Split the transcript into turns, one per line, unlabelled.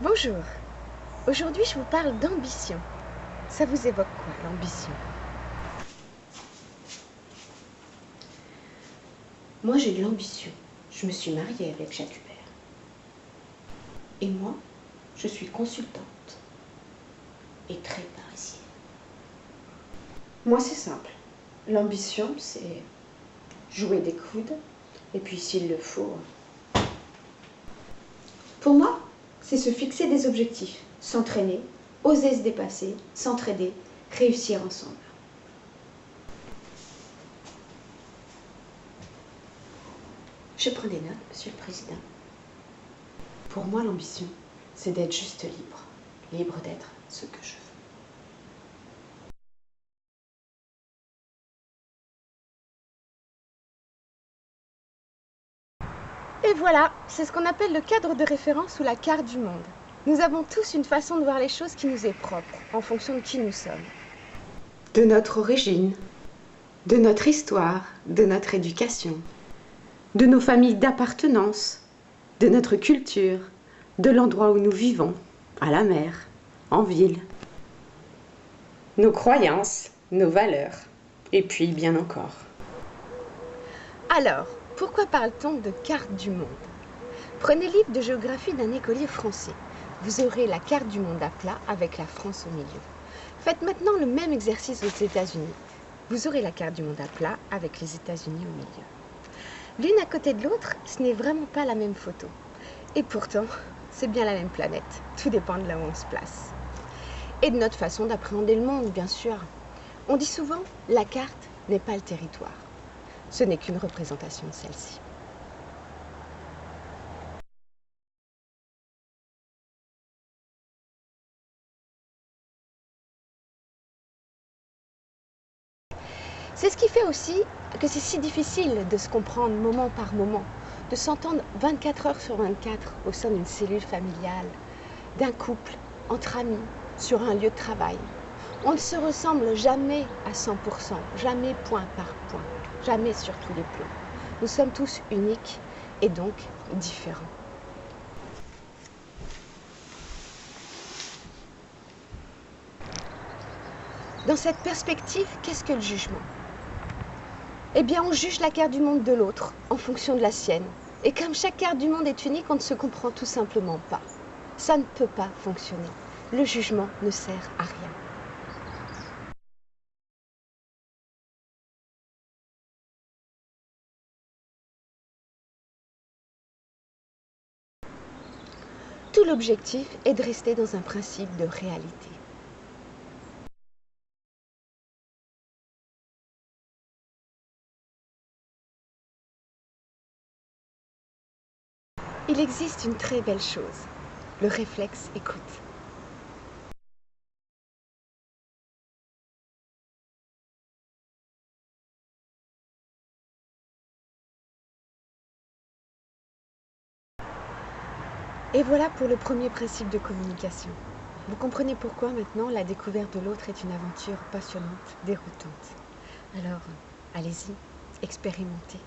Bonjour, aujourd'hui je vous parle d'ambition. Ça vous évoque quoi, l'ambition?
Moi, j'ai de l'ambition. Je me suis mariée avec Jacques Hubert. Et moi, je suis consultante et très parisienne. Moi, c'est simple. L'ambition, c'est jouer des coudes et puis, s'il le faut... Pour moi, c'est se fixer des objectifs, s'entraîner, oser se dépasser, s'entraider, réussir ensemble. Je prends des notes, Monsieur le Président. Pour moi, l'ambition, c'est d'être juste libre. Libre d'être ce que je veux.
Et voilà, c'est ce qu'on appelle le cadre de référence ou la carte du monde. Nous avons tous une façon de voir les choses qui nous est propre, en fonction de qui nous sommes.
De notre origine, de notre histoire, de notre éducation, de nos familles d'appartenance, de notre culture, de l'endroit où nous vivons, à la mer, en ville. Nos croyances, nos valeurs, et puis bien encore.
Alors, pourquoi parle-t-on de carte du monde? Prenez le livre de géographie d'un écolier français. Vous aurez la carte du monde à plat avec la France au milieu. Faites maintenant le même exercice aux États-Unis. Vous aurez la carte du monde à plat avec les États-Unis au milieu. L'une à côté de l'autre, ce n'est vraiment pas la même photo. Et pourtant, c'est bien la même planète. Tout dépend de là où on se place. Et de notre façon d'appréhender le monde, bien sûr. On dit souvent, la carte n'est pas le territoire. Ce n'est qu'une représentation de celle-ci. C'est ce qui fait aussi que c'est si difficile de se comprendre moment par moment, de s'entendre 24 heures sur 24 au sein d'une cellule familiale, d'un couple, entre amis, sur un lieu de travail. On ne se ressemble jamais à 100%, jamais point par point, jamais sur tous les plans. Nous sommes tous uniques et donc différents. Dans cette perspective, qu'est-ce que le jugement? Eh bien, on juge la carte du monde de l'autre en fonction de la sienne. Et comme chaque carte du monde est unique, on ne se comprend tout simplement pas. Ça ne peut pas fonctionner. Le jugement ne sert à rien. Tout l'objectif est de rester dans un principe de réalité. Il existe une très belle chose, le réflexe écoute. Et voilà pour le premier principe de communication. Vous comprenez pourquoi maintenant la découverte de l'autre est une aventure passionnante, déroutante. Alors, allez-y, expérimentez.